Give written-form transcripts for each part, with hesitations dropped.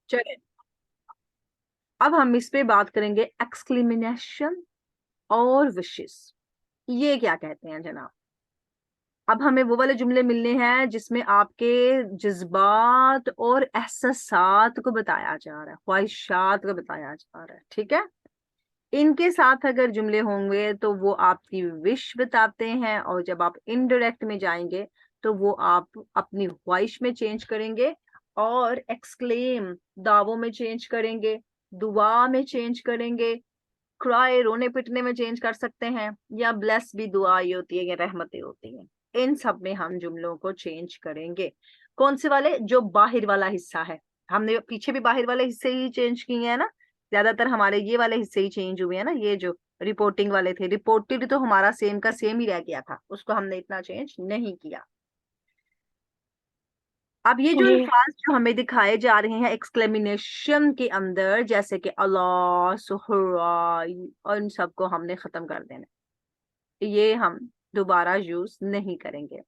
चले, अब हम इस पे बात करेंगे एक्सक्लेमेशन और विशेस। ये क्या कहते हैं जनाब? अब हमें वो वाले जुमले मिलने हैं जिसमें आपके जज्बात और एहसासात को बताया जा रहा है, ख्वाहिशात को बताया जा रहा है, ठीक है। इनके साथ अगर जुमले होंगे तो वो आपकी विश बताते हैं, और जब आप इनडायरेक्ट में जाएंगे तो वो आप अपनी ख्वाहिश में चेंज करेंगे, और एक्सक्लेम दावों में चेंज करेंगे, दुआ में चेंज करेंगे, क्राई रोने पिटने में चेंज कर सकते हैं, या ब्लेस भी दुआ ही होती है या रहमतें होती हैं। इन सब में हम जुमलों को चेंज करेंगे। कौन से वाले? जो बाहर वाला हिस्सा है। हमने पीछे भी बाहर वाले हिस्से ही चेंज किए हैं ना, ज्यादातर हमारे ये वाले हिस्से ही चेंज हुए हैं ना। ये जो रिपोर्टिंग वाले थे, रिपोर्टेड तो हमारा सेम का सेम ही रह गया था, उसको हमने इतना चेंज नहीं किया। अब ये जो जी अल्फाज जो हमें दिखाए जा रहे हैं एक्सक्लेमिनेशन के अंदर, जैसे कि अल्लाह, सुहरा, और इन सबको हमने खत्म कर देना, ये हम दोबारा यूज नहीं करेंगे।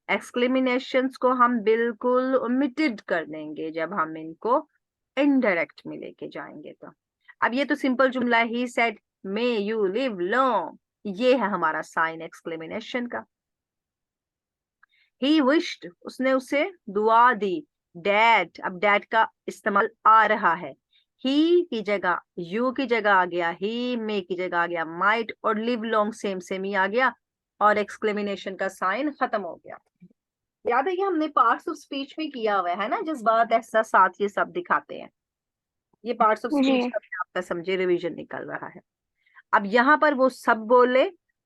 एक्सक्लेमिनेशंस को हम बिल्कुल ओमिटेड कर देंगे जब हम इनको इनडायरेक्ट में लेके जाएंगे। तो अब ये तो सिंपल जुमला, he said may you live long, ये है हमारा साइन एक्सक्लेमिनेशन का। ही विश्ड, उसने उसे दुआ दी। डैड, अब डैड का इस्तेमाल आ रहा है। ही की जगह यू की जगह आ गया, ही मे की जगह आ गया माइट, और लिव लॉन्ग सेम सेम ही आ गया, और एक्सक्लेमिनेशन का साइन खत्म हो गया। याद है कि हमने पार्ट्स ऑफ स्पीच में किया हुआ है ना, जज्बात एहसासात ये सब दिखाते हैं। ये पार्ट्स ऑफ स्पीच जी का भी आपका समझे रिवीजन निकल रहा है। अब यहाँ पर वो सब बोले,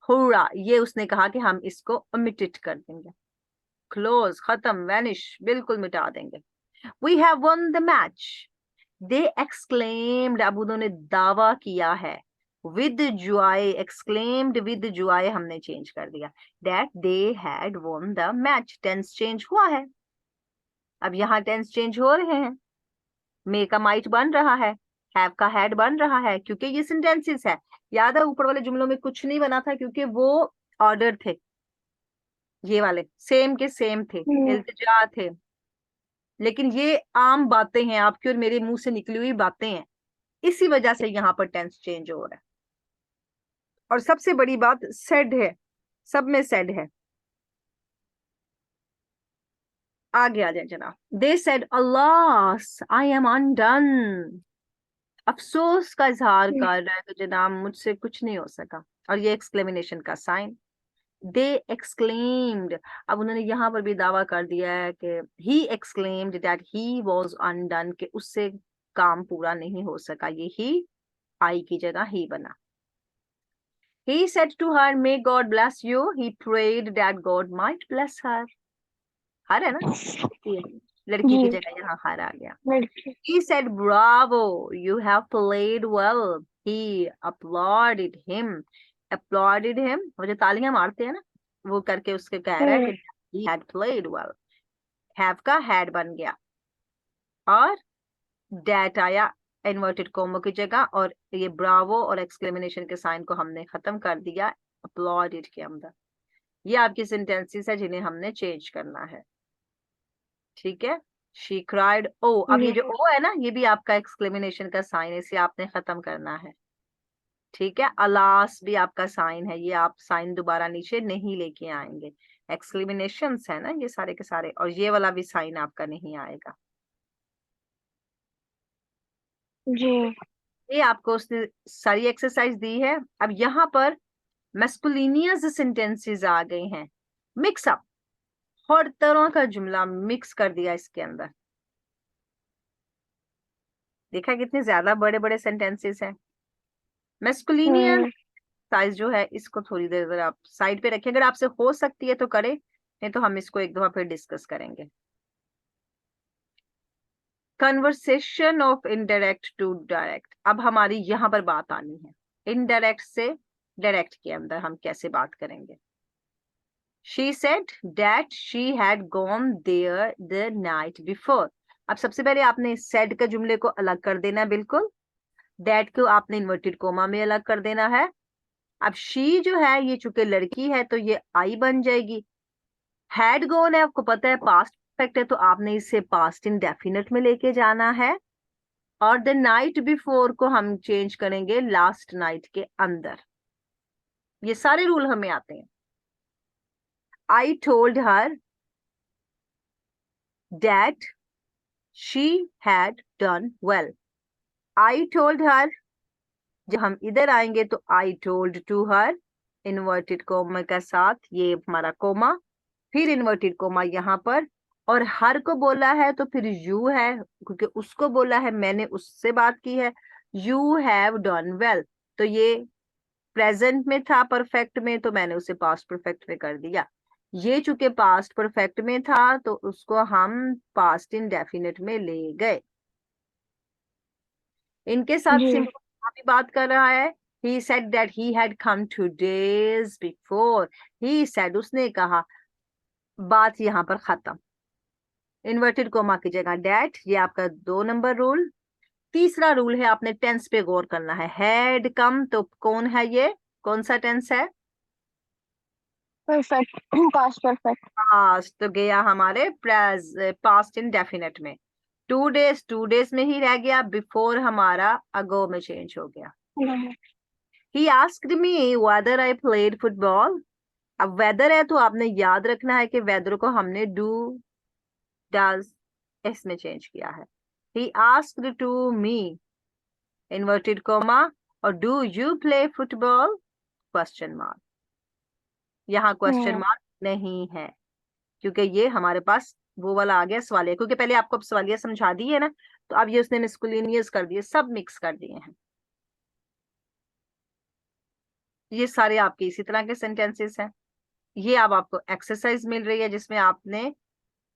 हुर्रा, ये उसने कहा कि हम इसको ओमिटेड कर देंगे, क्लोज, खत्म, वैनिश, बिल्कुल मिटा देंगे। We have won the match, they exclaimed, अब उन्होंने दावा किया है। With joy, exclaimed with joy हमने चेंज कर दिया, that they had won the match, tense change हुआ है। अब यहाँ टेंस चेंज हो रहे हैं, मे का माइट बन रहा है, हैव का हैड बन रहा है, क्योंकि ये सेंटेंसेस है। याद है ऊपर वाले जुमलों में कुछ नहीं बना था, क्योंकि वो ऑर्डर थे, ये वाले सेम के सेम थे, हम्म, इल्तिजा थे। लेकिन ये आम बातें हैं, आपकी और मेरे मुंह से निकली हुई बातें हैं, इसी वजह से यहाँ पर टेंस चेंज हो रहा है। और सबसे बड़ी बात सेड है, सब में सेड है। आगे आ जाए जनाब। They said Allah I am undone, अफसोस का इजहार कर रहा है कि जनाब मुझसे कुछ नहीं हो सका, और ये एक्सक्लेमेशन का साइन। दे एक्सक्लेम्ड, अब उन्होंने यहाँ पर भी दावा कर दिया है कि he exclaimed that he was undone, कि उससे काम पूरा नहीं हो सका, ये ही आई की जगह ही बना। He said to her, may God bless you. He prayed that God might bless her. हर है ना, ये लड़की की जी जगह यहाँ हर आ गया। लड़की। He said, bravo, you have played well. He applauded him. Applauded him, वो जो तालियां मारते हैं ना, वो करके उसके कह रहा है हम्म, कि he had played well. Have का had बन गया, और that आया इन्वर्टेड कोमो की जगह, और ये ब्रावो और एक्सक्लेमेशन के साइन को हमने खत्म कर दिया अपलॉडेड के अंदर। ये आपकी सेंटेंसेस है जिन्हें हमने चेंज करना है, ठीक है। शी क्राइड ओ, अब ये जी जो ओ है ना, ये भी आपका एक्सक्लेमेशन का साइन है, इसे आपने खत्म करना है, ठीक है। अलास भी आपका साइन है, ये आप साइन दोबारा नीचे नहीं लेके आएंगे। एक्सक्लेमेशन है ना ये सारे के सारे, और ये वाला भी साइन आपका नहीं आएगा। जी ये आपको उसने सारी एक्सरसाइज दी है। अब यहाँ पर मैस्कुलिनियस सेंटेंसेस आ गए हैं, मिक्स अप, हर तरह का जुमला मिक्स कर दिया इसके अंदर। देखा कितने ज्यादा बड़े बड़े सेंटेंसेस हैं। मैस्कुलिनियस हम्म, साइज जो है, इसको थोड़ी देर अगर आप साइड पे रखें, अगर आपसे हो सकती है तो करें, नहीं तो हम इसको एक दफा फिर डिस्कस करेंगे। Conversation of indirect to direct, अब हमारी यहाँ पर बात आनी है इनडायरेक्ट से डायरेक्ट के अंदर हम कैसे बात करेंगे। She said that she had gone there the night before. अब सबसे पहले आपने said के जुमले को अलग कर देना है, बिल्कुल। that को आपने इन्वर्टेड कोमा में अलग कर देना है। अब she जो है, ये चूंकि लड़की है तो ये I बन जाएगी। had gone है, आपको पता है पास्ट परफेक्ट है, तो आपने इसे पास्ट इंडेफिनिट में लेके जाना है। और द नाइट बिफोर को हम चेंज करेंगे लास्ट नाइट के अंदर। ये सारे रूल हमें आते हैं। I told her that she had done well. I told her, जब हम इधर आएंगे तो I told to her, inverted comma के साथ, ये हमारा कोमा, फिर इन्वर्टेड कोमा यहाँ पर, और हर को बोला है तो फिर यू है, क्योंकि उसको बोला है, मैंने उससे बात की है। यू हैव डन वेल, तो ये प्रेजेंट में था परफेक्ट में, तो मैंने उसे पास्ट परफेक्ट में कर दिया। ये चूंकि पास्ट परफेक्ट में था तो उसको हम पास्ट इंडेफिनिट में ले गए। इनके साथ जी। सिंपल भी बात कर रहा है। he said that he had come 2 days before। he said, उसने कहा, बात यहाँ पर खत्म। इन्वर्टेड कोमा की जगह डेट, ये आपका 2 नंबर रूल। तीसरा रूल है, आपने टेंस पे गौर करना है। हैड कम, तो कौन है ये, कौन सा टेंस है? Perfect, past perfect. पास्ट, तो गया हमारे पास्ट इंडेफिनिट में। 2 डेज में ही रह गया, बिफोर हमारा अगो में चेंज हो गया। He asked me whether I played football। अब वेदर है तो आपने याद रखना है कि वेदर को हमने डू डज इसमें चेंज किया है। He asked to me, inverted comma, और do you play football, question mark. यहाँ क्वेश्चन मार्क नहीं है, क्योंकि ये हमारे पास वो वाला आ गया सवालिया, क्योंकि पहले आपको अब सवालिया समझा दी है ना, तो अब ये उसने मिस्कुलिनियस कर दिए, सब मिक्स कर दिए हैं। ये सारे आपके इसी तरह के सेंटेंसेस हैं। ये अब आपको एक्सरसाइज मिल रही है जिसमें आपने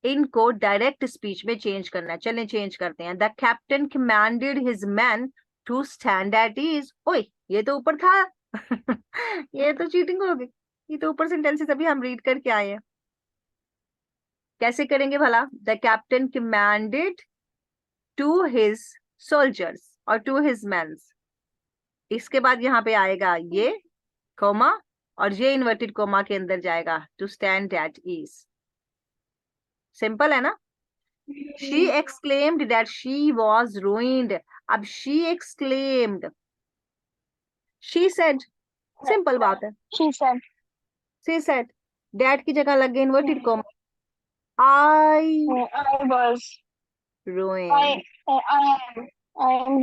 इनको डायरेक्ट स्पीच में चेंज करना है। चलें चेंज करते हैं। The captain commanded his man to stand at ease. ओए, ये तो ऊपर था। ये तो चीटिंग हो गई, ये तो ऊपर सेंटेंसेस अभी हम रीड करके आए हैं। कैसे करेंगे भला? The captain commanded to his soldiers और टू हिज मैन, इसके बाद यहाँ पे आएगा ये कोमा, और ये इन्वर्टेड कोमा के अंदर जाएगा to stand at ease. Simple है ना? She exclaimed that she was ruined। अब she exclaimed, she said, simple बात है। She said। she said, that की जगह लग गई inverted coma. I I was। ruined, I am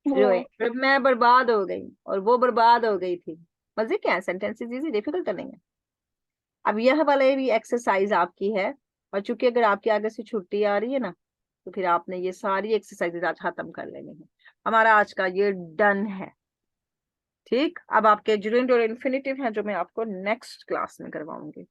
ruined, मैं बर्बाद हो गई और वो बर्बाद हो गई थी। मजे क्या है, सेंटेंसेस इजी, डिफिकल्ट नहीं है। अब यह वाले भी एक्सरसाइज आपकी है, और चूंकि अगर आपके आगे से छुट्टी आ रही है ना, तो फिर आपने ये सारी एक्सरसाइजेज आज खत्म कर लेनी है। हमारा आज का ये डन है। ठीक, अब आपके जुरेंट और इन्फिनिटिव हैं जो मैं आपको नेक्स्ट क्लास में करवाऊंगी।